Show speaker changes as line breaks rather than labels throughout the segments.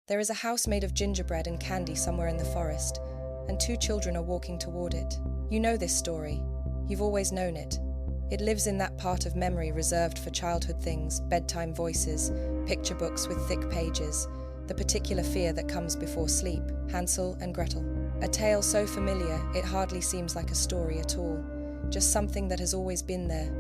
There is a house made of gingerbread and candy somewhere in the forest, and two children are walking toward it. You know this story. You've always known it. It lives in that part of memory reserved for childhood things, bedtime voices, picture books with thick pages, the particular fear that comes before sleep, Hansel and Gretel. A tale so familiar it hardly seems like a story at all, just something that has always been there,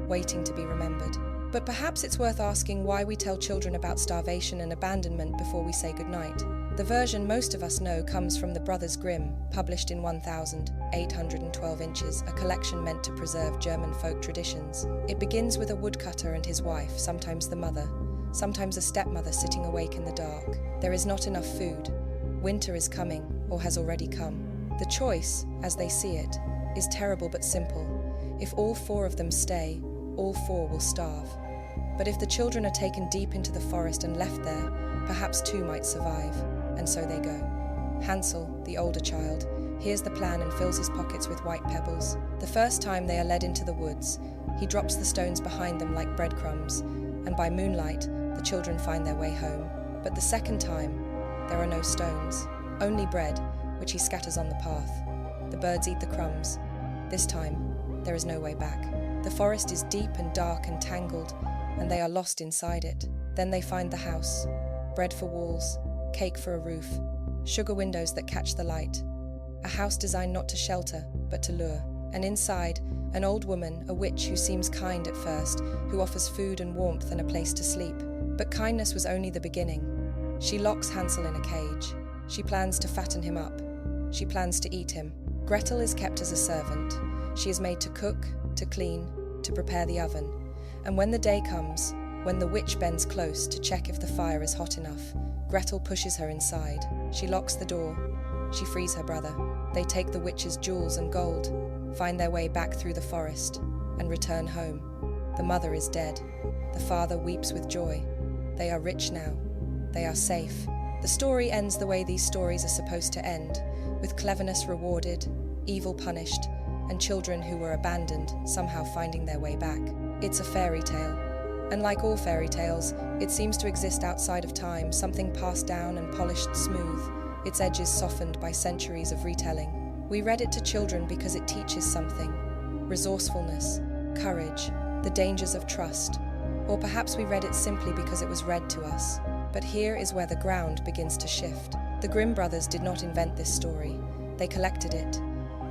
waiting to be remembered. But perhaps it's worth asking why we tell children about starvation and abandonment before we say goodnight. The version most of us know comes from the Brothers Grimm, published in 1812 inches, a collection meant to preserve German folk traditions. It begins with a woodcutter and his wife, sometimes the mother, sometimes a stepmother sitting awake in the dark. There is not enough food. Winter is coming, or has already come. The choice, as they see it, is terrible but simple. If all four of them stay, all four will starve. But if the children are taken deep into the forest and left there, perhaps two might survive. And so they go. Hansel, the older child, hears the plan and fills his pockets with white pebbles. The first time they are led into the woods, he drops the stones behind them like breadcrumbs, and by moonlight, the children find their way home. But the second time, there are no stones, only bread, which he scatters on the path. The birds eat the crumbs. This time, there is no way back. The forest is deep and dark and tangled, and they are lost inside it. Then they find the house. Bread for walls, cake for a roof, sugar windows that catch the light. A house designed not to shelter, but to lure. And inside, an old woman, a witch who seems kind at first, who offers food and warmth and a place to sleep. But kindness was only the beginning. She locks Hansel in a cage. She plans to fatten him up. She plans to eat him. Gretel is kept as a servant. She is made to cook, to clean, to prepare the oven. And when the day comes, when the witch bends close to check if the fire is hot enough, Gretel pushes her inside. She locks the door. She frees her brother. They take the witch's jewels and gold, find their way back through the forest, and return home. The mother is dead. The father weeps with joy. They are rich now. They are safe. The story ends the way these stories are supposed to end, with cleverness rewarded, evil punished, and children who were abandoned somehow finding their way back. It's a fairy tale. And like all fairy tales, it seems to exist outside of time, something passed down and polished smooth, its edges softened by centuries of retelling. We read it to children because it teaches something: resourcefulness, courage, the dangers of trust. Or perhaps we read it simply because it was read to us. But here is where the ground begins to shift. The Grimm brothers did not invent this story. They collected it.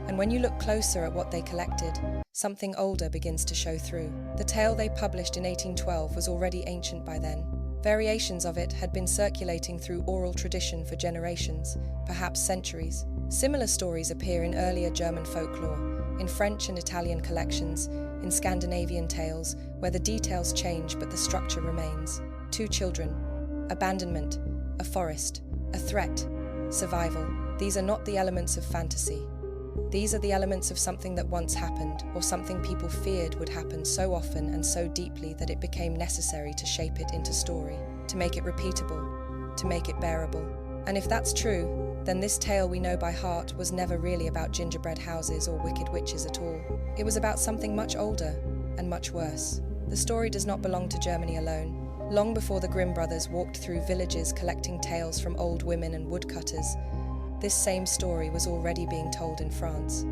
And when you look closer at what they collected, something older begins to show through. The tale they published in 1812 was already ancient by then. Variations of it had been circulating through oral tradition for generations, perhaps centuries. Similar stories appear in earlier German folklore, in French and Italian collections, in Scandinavian tales, where the details change but the structure remains. Two children, abandonment, a forest, a threat, survival. These are not the elements of fantasy. These are the elements of something that once happened, or something people feared would happen so often and so deeply that it became necessary to shape it into story, to make it repeatable, to make it bearable. And if that's true, then this tale we know by heart was never really about gingerbread houses or wicked witches at all. It was about something much older and much worse. The story does not belong to Germany alone. Long before the Grimm brothers walked through villages collecting tales from old women and woodcutters, this same story was already being told in France,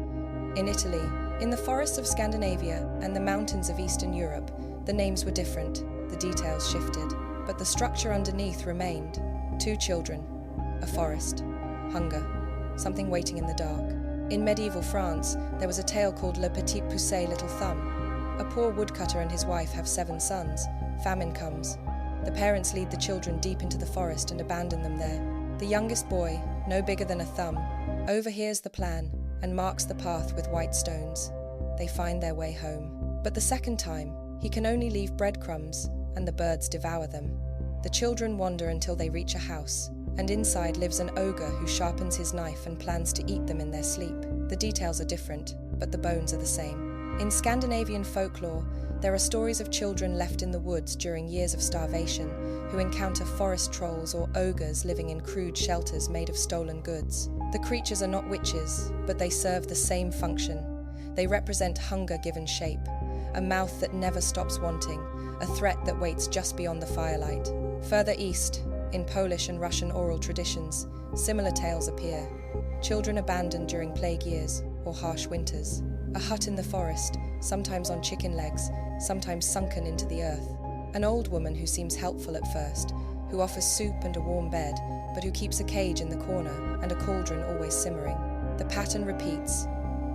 in Italy, in the forests of Scandinavia and the mountains of Eastern Europe. The names were different, the details shifted, but the structure underneath remained. Two children, a forest, hunger, something waiting in the dark. In medieval France, there was a tale called Le Petit Poucet, Little Thumb. A poor woodcutter and his wife have 7 sons. Famine comes. The parents lead the children deep into the forest and abandon them there. The youngest boy, no bigger than a thumb, overhears the plan and marks the path with white stones. They find their way home. But the second time, he can only leave breadcrumbs, and the birds devour them. The children wander until they reach a house, and inside lives an ogre who sharpens his knife and plans to eat them in their sleep. The details are different, but the bones are the same. In Scandinavian folklore, there are stories of children left in the woods during years of starvation who encounter forest trolls or ogres living in crude shelters made of stolen goods. The creatures are not witches, but they serve the same function. They represent hunger given shape, a mouth that never stops wanting, a threat that waits just beyond the firelight. Further east, In Polish and Russian oral traditions, similar tales appear. Children abandoned during plague years or harsh winters. A hut in the forest, sometimes on chicken legs, sometimes sunken into the earth. An old woman who seems helpful at first, who offers soup and a warm bed, but who keeps a cage in the corner and a cauldron always simmering. The pattern repeats.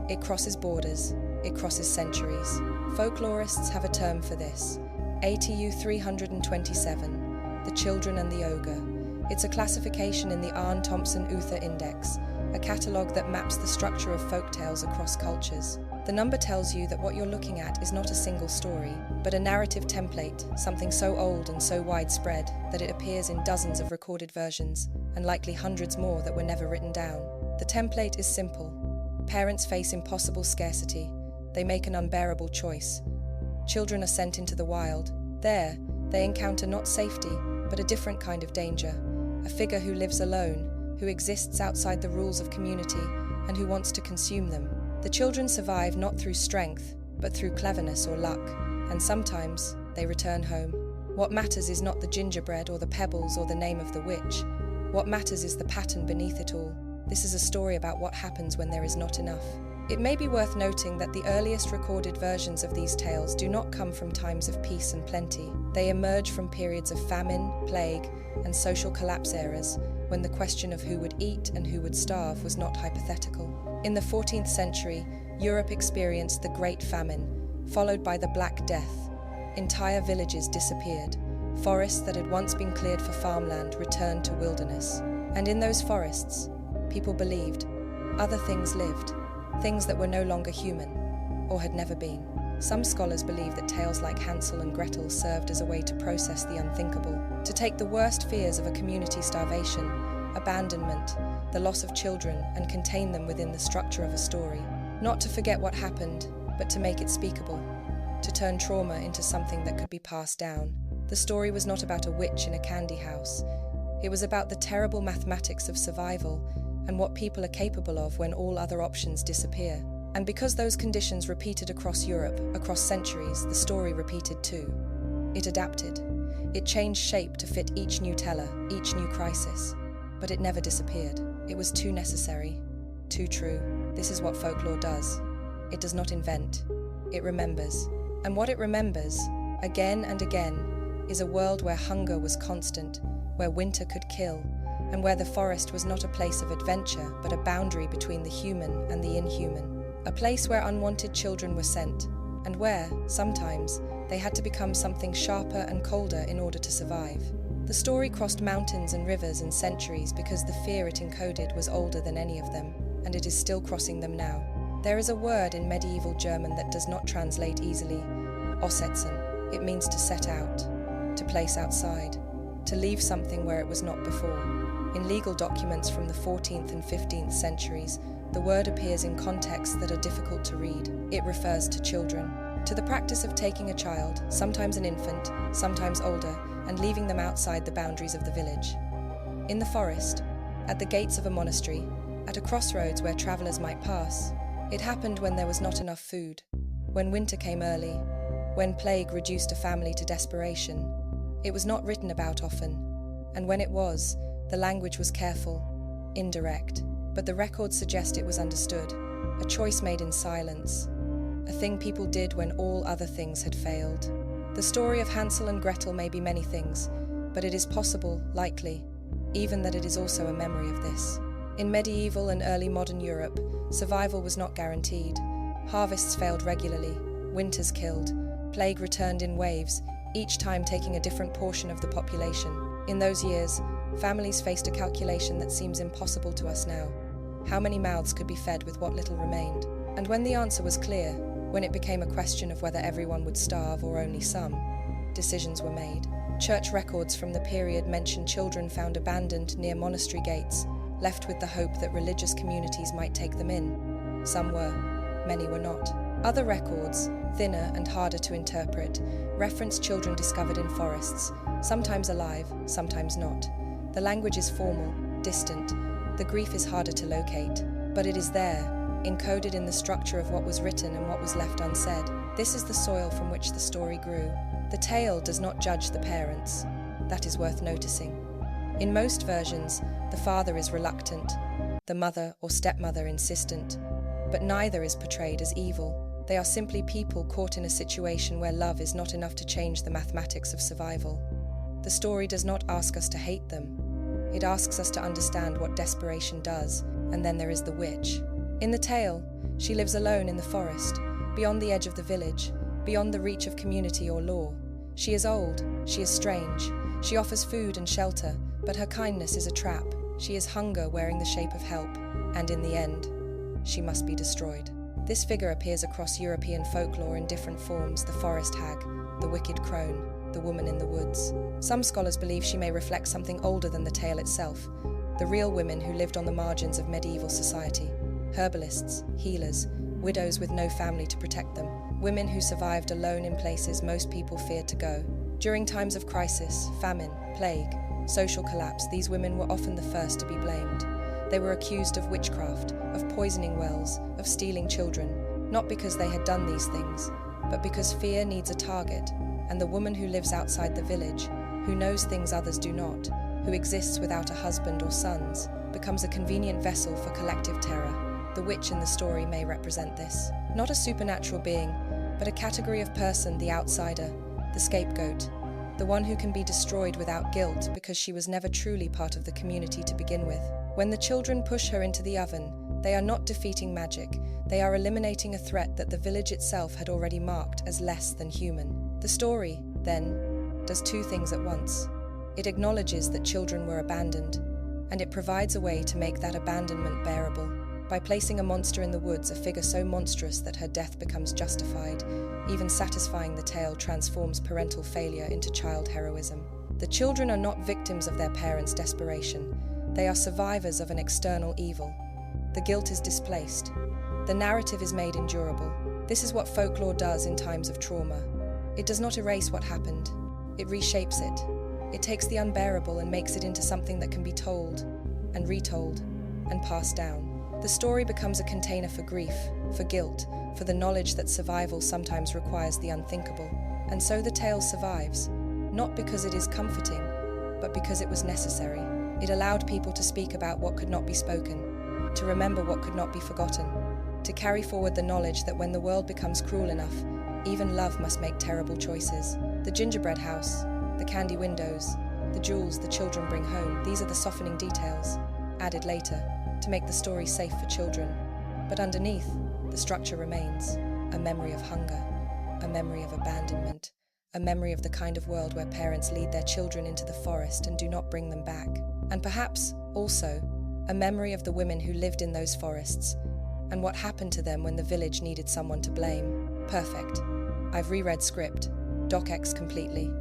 It crosses borders. It crosses centuries. Folklorists have a term for this. ATU 327, The Children and the Ogre. It's a classification in the Arne Thompson Uther Index, a catalogue that maps the structure of folktales across cultures. The number tells you that what you're looking at is not a single story, but a narrative template, something so old and so widespread that it appears in dozens of recorded versions, and likely hundreds more that were never written down. The template is simple. Parents face impossible scarcity. They make an unbearable choice. Children are sent into the wild. There, they encounter not safety, but a different kind of danger. A figure who lives alone, who exists outside the rules of community, and who wants to consume them. The children survive not through strength, but through cleverness or luck, and sometimes they return home. What matters is not the gingerbread or the pebbles or the name of the witch. What matters is the pattern beneath it all. This is a story about what happens when there is not enough. It may be worth noting that the earliest recorded versions of these tales do not come from times of peace and plenty. They emerge from periods of famine, plague, and social collapse eras, when the question of who would eat and who would starve was not hypothetical. In the 14th century, Europe experienced the Great Famine, followed by the Black Death. Entire villages disappeared. Forests that had once been cleared for farmland returned to wilderness. And in those forests, people believed other things lived, things that were no longer human, or had never been. Some scholars believe that tales like Hansel and Gretel served as a way to process the unthinkable, to take the worst fears of a community starvation, abandonment, the loss of children, and contain them within the structure of a story. Not to forget what happened, but to make it speakable, to turn trauma into something that could be passed down. The story was not about a witch in a candy house. It was about the terrible mathematics of survival and what people are capable of when all other options disappear. And because those conditions repeated across Europe, across centuries, the story repeated too. It adapted. It changed shape to fit each new teller, each new crisis. But it never disappeared. It was too necessary, too true. This is what folklore does. It does not invent. It remembers. And what it remembers, again and again, is a world where hunger was constant, where winter could kill, and where the forest was not a place of adventure, but a boundary between the human and the inhuman. A place where unwanted children were sent, and where, sometimes, they had to become something sharper and colder in order to survive. The story crossed mountains and rivers and centuries because the fear it encoded was older than any of them, and it is still crossing them now. There is a word in medieval German that does not translate easily. Aussetzen. It means to set out, to place outside, to leave something where it was not before. In legal documents from the 14th and 15th centuries, the word appears in contexts that are difficult to read. It refers to children, to the practice of taking a child, sometimes an infant, sometimes older, and leaving them outside the boundaries of the village. In the forest, at the gates of a monastery, at a crossroads where travelers might pass, it happened when there was not enough food, when winter came early, when plague reduced a family to desperation. It was not written about often, and when it was, the language was careful, indirect, but the records suggest it was understood, a choice made in silence, a thing people did when all other things had failed. The story of Hansel and Gretel may be many things, but it is possible, likely, even that it is also a memory of this. In medieval and early modern Europe, survival was not guaranteed. Harvests failed regularly, winters killed, plague returned in waves, each time taking a different portion of the population. In those years, families faced a calculation that seems impossible to us now. How many mouths could be fed with what little remained? And when the answer was clear, when it became a question of whether everyone would starve or only some, decisions were made. Church records from the period mention children found abandoned near monastery gates, left with the hope that religious communities might take them in. Some were, many were not. Other records, thinner and harder to interpret, reference children discovered in forests, sometimes alive, sometimes not. The language is formal, distant. The grief is harder to locate, but it is there, encoded in the structure of what was written and what was left unsaid. This is the soil from which the story grew. The tale does not judge the parents. That is worth noticing. In most versions, the father is reluctant, the mother or stepmother insistent, but neither is portrayed as evil. They are simply people caught in a situation where love is not enough to change the mathematics of survival. The story does not ask us to hate them. It asks us to understand what desperation does, and then there is the witch. In the tale, she lives alone in the forest, beyond the edge of the village, beyond the reach of community or law. She is old, she is strange, she offers food and shelter, but her kindness is a trap. She is hunger wearing the shape of help, and in the end, she must be destroyed. This figure appears across European folklore in different forms: the forest hag, the wicked crone, the woman in the woods. Some scholars believe she may reflect something older than the tale itself, the real women who lived on the margins of medieval society. Herbalists, healers, widows with no family to protect them, women who survived alone in places most people feared to go. During times of crisis, famine, plague, social collapse, these women were often the first to be blamed. They were accused of witchcraft, of poisoning wells, of stealing children, not because they had done these things, but because fear needs a target, and the woman who lives outside the village, who knows things others do not, who exists without a husband or sons, becomes a convenient vessel for collective terror. The witch in the story may represent this. Not a supernatural being, but a category of person, the outsider, the scapegoat, the one who can be destroyed without guilt because she was never truly part of the community to begin with. When the children push her into the oven, they are not defeating magic, they are eliminating a threat that the village itself had already marked as less than human. The story, then, does two things at once. It acknowledges that children were abandoned, and it provides a way to make that abandonment bearable. By placing a monster in the woods, a figure so monstrous that her death becomes justified, even satisfying, the tale transforms parental failure into child heroism. The children are not victims of their parents' desperation. They are survivors of an external evil. The guilt is displaced. The narrative is made endurable. This is what folklore does in times of trauma. It does not erase what happened. It reshapes it. It takes the unbearable and makes it into something that can be told, and retold, and passed down. The story becomes a container for grief, for guilt, for the knowledge that survival sometimes requires the unthinkable. And so the tale survives, not because it is comforting, but because it was necessary. It allowed people to speak about what could not be spoken, to remember what could not be forgotten, to carry forward the knowledge that when the world becomes cruel enough, even love must make terrible choices. The gingerbread house, the candy windows, the jewels the children bring home, these are the softening details, added later, to make the story safe for children. But underneath, the structure remains, a memory of hunger, a memory of abandonment, a memory of the kind of world where parents lead their children into the forest and do not bring them back. And perhaps, also, a memory of the women who lived in those forests, and what happened to them when the village needed someone to blame. Perfect. I've reread script, docx completely.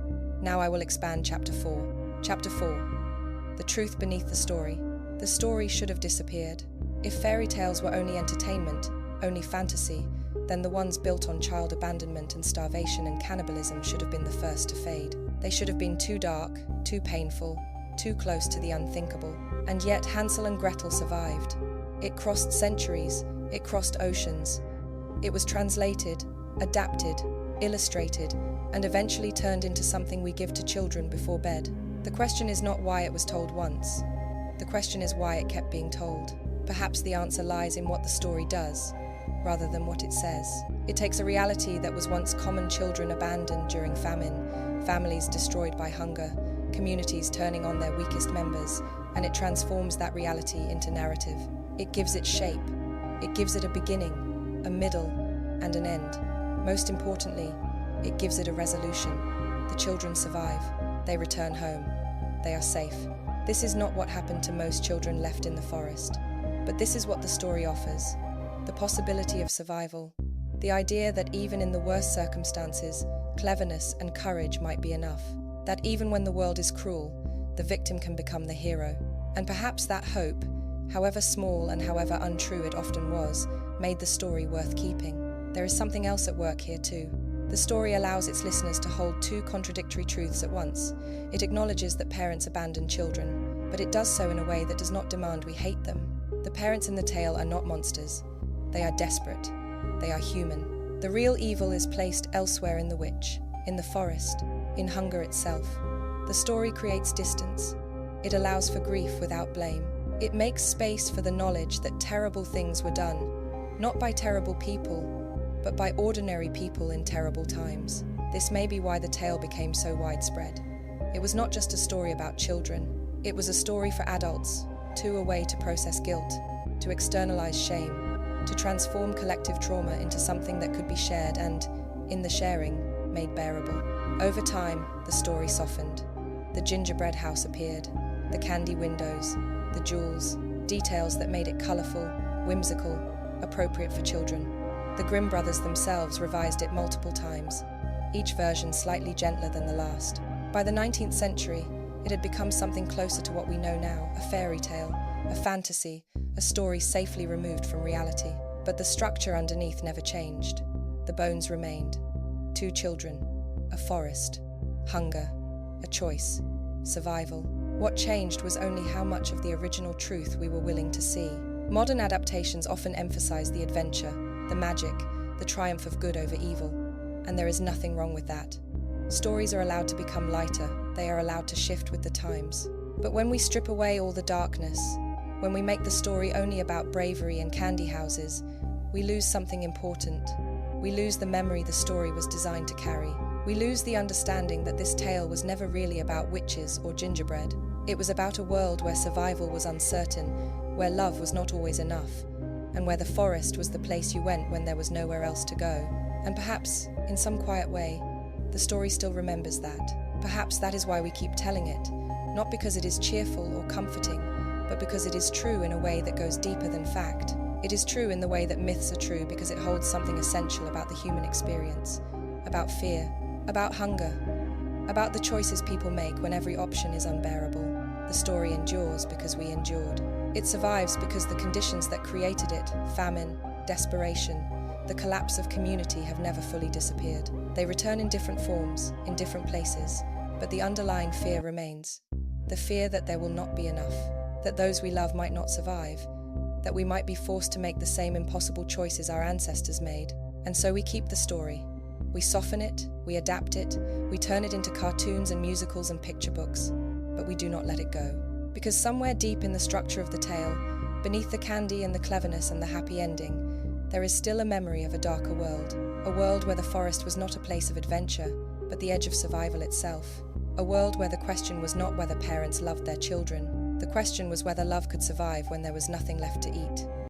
Now I will expand Chapter 4. Chapter 4. The truth beneath the story. The story should have disappeared. If fairy tales were only entertainment, only fantasy, then the ones built on child abandonment and starvation and cannibalism should have been the first to fade. They should have been too dark, too painful, too close to the unthinkable. And yet Hansel and Gretel survived. It crossed centuries, it crossed oceans. It was translated, adapted, illustrated, and eventually turned into something we give to children before bed. The question is not why it was told once. The question is why it kept being told. Perhaps the answer lies in what the story does, rather than what it says. It takes a reality that was once common: children abandoned during famine, families destroyed by hunger, communities turning on their weakest members, and it transforms that reality into narrative. It gives it shape. It gives it a beginning, a middle, and an end. Most importantly, it gives it a resolution. The children survive. They return home. They are safe. This is not what happened to most children left in the forest. But this is what the story offers. The possibility of survival. The idea that even in the worst circumstances, cleverness and courage might be enough. That even when the world is cruel, the victim can become the hero. And perhaps that hope, however small and however untrue it often was, made the story worth keeping. There is something else at work here too. The story allows its listeners to hold two contradictory truths at once. It acknowledges that parents abandon children, but it does so in a way that does not demand we hate them. The parents in the tale are not monsters. They are desperate. They are human. The real evil is placed elsewhere: in the witch, in the forest, in hunger itself. The story creates distance. It allows for grief without blame. It makes space for the knowledge that terrible things were done, not by terrible people, but by ordinary people in terrible times. This may be why the tale became so widespread. It was not just a story about children. It was a story for adults, too, a way to process guilt, to externalize shame, to transform collective trauma into something that could be shared and, in the sharing, made bearable. Over time, the story softened. The gingerbread house appeared, the candy windows, the jewels, details that made it colorful, whimsical, appropriate for children. The Grimm brothers themselves revised it multiple times, each version slightly gentler than the last. By the 19th century, it had become something closer to what we know now, a fairy tale, a fantasy, a story safely removed from reality. But the structure underneath never changed. The bones remained. 2 children, a forest, hunger, a choice, survival. What changed was only how much of the original truth we were willing to see. Modern adaptations often emphasize the adventure, the magic, the triumph of good over evil, and there is nothing wrong with that. Stories are allowed to become lighter, they are allowed to shift with the times. But when we strip away all the darkness, when we make the story only about bravery and candy houses, we lose something important. We lose the memory the story was designed to carry. We lose the understanding that this tale was never really about witches or gingerbread. It was about a world where survival was uncertain, where love was not always enough, and where the forest was the place you went when there was nowhere else to go. And perhaps, in some quiet way, the story still remembers that. Perhaps that is why we keep telling it, not because it is cheerful or comforting, but because it is true in a way that goes deeper than fact. It is true in the way that myths are true because it holds something essential about the human experience, about fear, about hunger, about the choices people make when every option is unbearable. The story endures because we endured. It survives because the conditions that created it, famine, desperation, the collapse of community, have never fully disappeared. They return in different forms, in different places, but the underlying fear remains. The fear that there will not be enough, that those we love might not survive, that we might be forced to make the same impossible choices our ancestors made. And so we keep the story. We soften it, we adapt it, we turn it into cartoons and musicals and picture books, but we do not let it go. Because somewhere deep in the structure of the tale, beneath the candy and the cleverness and the happy ending, there is still a memory of a darker world. A world where the forest was not a place of adventure, but the edge of survival itself. A world where the question was not whether parents loved their children. The question was whether love could survive when there was nothing left to eat.